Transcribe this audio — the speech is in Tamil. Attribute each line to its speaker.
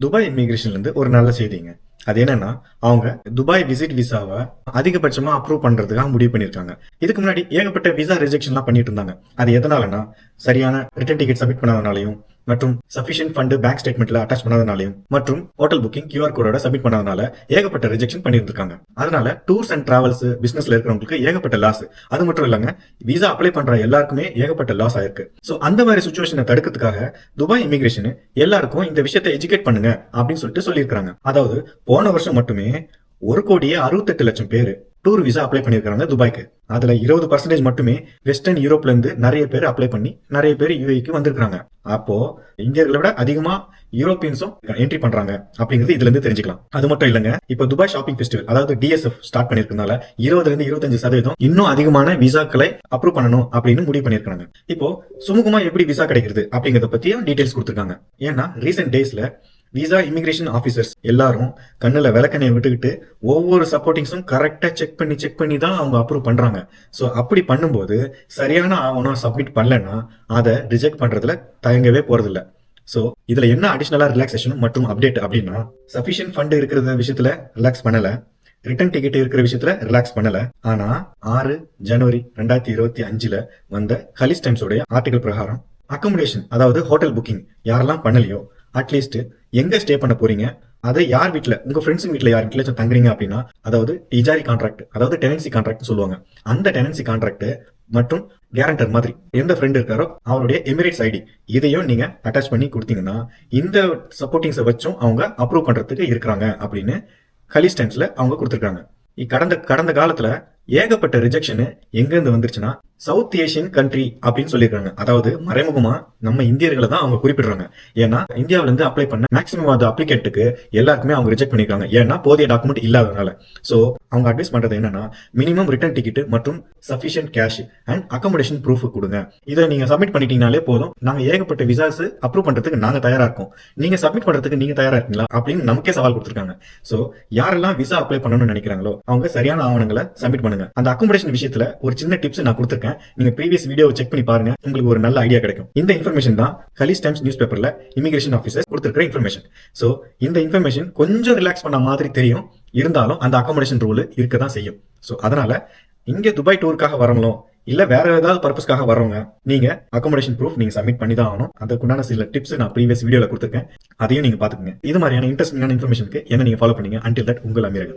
Speaker 1: துபாய் இமிகிரேஷன்ல இருந்து ஒரு நல்ல செய்திங்க. அது என்னன்னா, அவங்க துபாய் விசிட் விசாவை அதிகபட்சமா அப்ரூவ் பண்றதுக்காக முடிவு பண்ணிருக்காங்க. இதுக்கு முன்னாடி ஏகப்பட்ட விசா ரிஜெக்ஷன்லாம் பண்ணிட்டு இருந்தாங்க. அது எதனாலனா, சரியான ரிட்டர்ன் டிக்கெட் சப்மிட் பண்ணாதனாலையும், மற்றும் சஃபிஷியன்ட் ஃபண்ட் பேங்க் ஸ்டேட்மெண்ட்ல அட்டாச் பண்ணாதனாலையும், மற்றும் ஹோட்டல் புக்கிங் QR கோடோட சப்மிட் பண்ணாதனால ஏகப்பட்ட ரிஜெக்ஷன் பண்ணியிருந்திருக்காங்க. அதனால டூர்ஸ் அண்ட் டிராவல்ஸ் பிசினஸ்ல இருக்கிறவங்களுக்கு ஏகப்பட்ட லாஸ். அது மட்டும் இல்லங்க, விசா அப்ளை பண்ற எல்லாருக்குமே ஏகப்பட்ட லாஸ் ஆயிருக்கு. சோ அந்த மாதிரி சுச்சுவேஷனை தடுக்கிறதுக்காக துபாய் இமிகிரேஷன் எல்லாருக்கும் இந்த விஷயத்தை எஜுகேட் பண்ணுங்க அப்படின்னு சொல்லிட்டு சொல்லியிருக்காங்க. அதாவது போன வருஷம் மட்டுமே 1,68,00,000 பேர் டூர் விசா அப்ளை பண்ணிருக்காங்க துபாய்க்கு. அதுல 20% மட்டுமே வெஸ்டர்ன் யூரோப்ல இருந்து நிறைய பேர் அப்ளை பண்ணி நிறைய பேர் யுஏக்கு வந்திருக்காங்க. அப்போ இந்தியர்களை விட அதிகமா யூரோப்பியன்ஸும் என்ட்ரி பண்றாங்க அப்படிங்கிறது இதுல இருந்து தெரிஞ்சுக்கலாம். அது மட்டும் இல்லங்க, இப்ப துபாய் ஷாப்பிங் ஃபெஸ்டிவல் அதாவது DSF ஸ்டார்ட் பண்ணிருக்கனால 20-25% இன்னும் அதிகமான விசாக்களை அப்ரூவ் பண்ணணும் அப்படின்னு முடிவு பண்ணிருக்காங்க. இப்போ சுமூகமா எப்படி விசா கிடைக்கிறது அப்படிங்கறத பத்தியும் டீடைல்ஸ் கொடுத்திருக்காங்க. ஏன்னா ரீசெண்ட் டேஸ்ல விசா இமிகிரேஷன் ஆபீசர்ஸ் எல்லாரும் கண்ணுல விளக்கெண்ணெய் விட்டுக்கிட்டு ஒவ்வொரு சப்போர்ட்டிங்ஸும் கரெக்டா செக் பண்ணி தான் அவங்க அப்ரூவ் பண்றாங்க. சோ அப்படி பண்ணும்போது சரியான ஆவணம் சப்மிட் பண்ணலன்னா அதை ரிஜெக்ட் பண்றதுல தயங்கவே போறதில்ல. சோ இதுல என்ன அடிஷனலா ரிலாக்ஸேஷன் மற்றும் அப்டேட் அப்படின்னா, சஃபிஷியன்ட் ஃபண்ட் இருக்கிற விஷயத்துல ரிலாக்ஸ் பண்ணல, ரிட்டர்ன் டிக்கெட் இருக்கிற விஷயத்துல ரிலாக்ஸ் பண்ணல. ஆனா 6 ஜனவரி 2025 வந்த கலிஸ் டைம்ஸோட ஆர்டிகல் பிரகாரம் அக்கமடேஷன் அதாவது ஹோட்டல் புக்கிங் யாரெல்லாம் பண்ணலையோ, அட்லீஸ்ட் எங்க ஸ்டே பண்ண போறீங்க, அதை யார் வீட்டுல, உங்க ஃப்ரெண்ட்ஸ் வீட்டுல யார் வீட்டுல தங்குறீங்க அப்படின்னா, அதாவது இஜாரி கான்ட்ராக்ட் அதாவது டெனன்சி கான்ட்ராக்ட் சொல்லுவாங்க. அந்த டெனன்சி கான்ட்ராக்ட் மற்றும் கேரண்டர் மாதிரி எந்த ஃப்ரெண்ட் இருக்காரோ அவருடைய எமிரேட்ஸ் ஐடி இதையும் நீங்க அட்டாச் பண்ணி கொடுத்தீங்கன்னா இந்த சப்போர்ட்டிங்ஸை வச்சும் அவங்க அப்ரூவ் பண்றதுக்கு இருக்கிறாங்க அப்படின்னு கலிஸ் டைம்ஸ்ல அவங்க கொடுத்துருக்காங்க. கடந்த காலத்துல ஏகப்பட்ட ரிஜெக்ஷன் எங்க இருந்து வந்துருச்சுன்னா, சவுத் ஏசியன் கண்ட்ரி அப்படின்னு சொல்லியிருக்காங்க. அதாவது மறைமுகமா நம்ம இந்தியர்களை தான் அவங்க குறிப்பிடுறாங்க. ஏன்னா இந்தியாவில இருந்து அப்ளை பண்ண மேக்ஸிமம் அது அப்ளிகேட்டுக்கு எல்லாருக்குமே அவங்க ரிஜெக்ட் பண்ணிருக்காங்க. ஏன்னா போதிய டாக்குமெண்ட் இல்லாதனால. சோ அவங்க அட்வைஸ் பண்றது என்னன்னா, மினிமம் ரிட்டர்ன் டிக்கெட் மற்றும் sufficient cash and accommodation proof கொடுங்க. இதை நீங்க சப்மிட் பண்ணிட்டீங்கனாலே போதும், நாங்க ஏகப்பட்ட விசாஸ் அப்ரூவ் பண்றதுக்கு நாங்க தயாரா இருக்கோம், நீங்க சப்மிட் பண்றதுக்கு நீங்க தயாரா இருக்கீங்களா அப்படின்னு நமக்கே சவால் கொடுத்திருக்காங்க. சோ யாரெல்லாம் விசா அப்ளை பண்ணணும்னு நினைக்கிறாங்களோ அவங்க சரியான ஆவணங்களை சப்மிட் பண்ணுங்க. அந்த அக்கமடேஷன் விஷயத்துல ஒரு சின்ன டிப்ஸ் நான் கொடுத்திருக்கேன். நீங்க ப்ரீவியஸ் வீடியோவை செக் பண்ணி பாருங்க, உங்களுக்கு ஒரு நல்ல ஐடியா கிடைக்கும். இந்த இன்ஃபர்மேஷன் தான் கலிஸ் டைம்ஸ் நியூஸ் பேப்பர்ல இமிகிரேஷன் ஆபீசர்ஸ் கொடுத்திருக்கிற இன்ஃபர்மேஷன். சோ இந்த இன்ஃபர்மேஷன் கொஞ்சம் ரிலாக்ஸ் பண்ண மாதிரி தெரியும், இருந்தாலும் அந்த அக்கமடேஷன் ரூல் இருக்க தான் செய்யும். சோ அதனால இங்க துபாய் டூருக்காக வரணும் இல்ல வேற ஏதாவது பர்பஸ்க்காக வரவங்க, நீங்க அக்கமடேஷன் ப்ரூஃப் நீங்க சப்மிட் பண்ணி தான் ஆகணும். அதுக்குண்டான சில டிப்ஸ் நான் ப்ரீவியஸ் வீடியோல கொடுத்திருக்கேன், அதையும் நீங்க பாத்துக்கங்க. இது மாதிரியான இன்ட்ரெஸ்டிங்கான இன்ஃபர்மேஷனுக்கு என்ன நீங்க ஃபாலோ பண்ணீங்க. அன்டில் தட் உங்கள் அமீரகன்.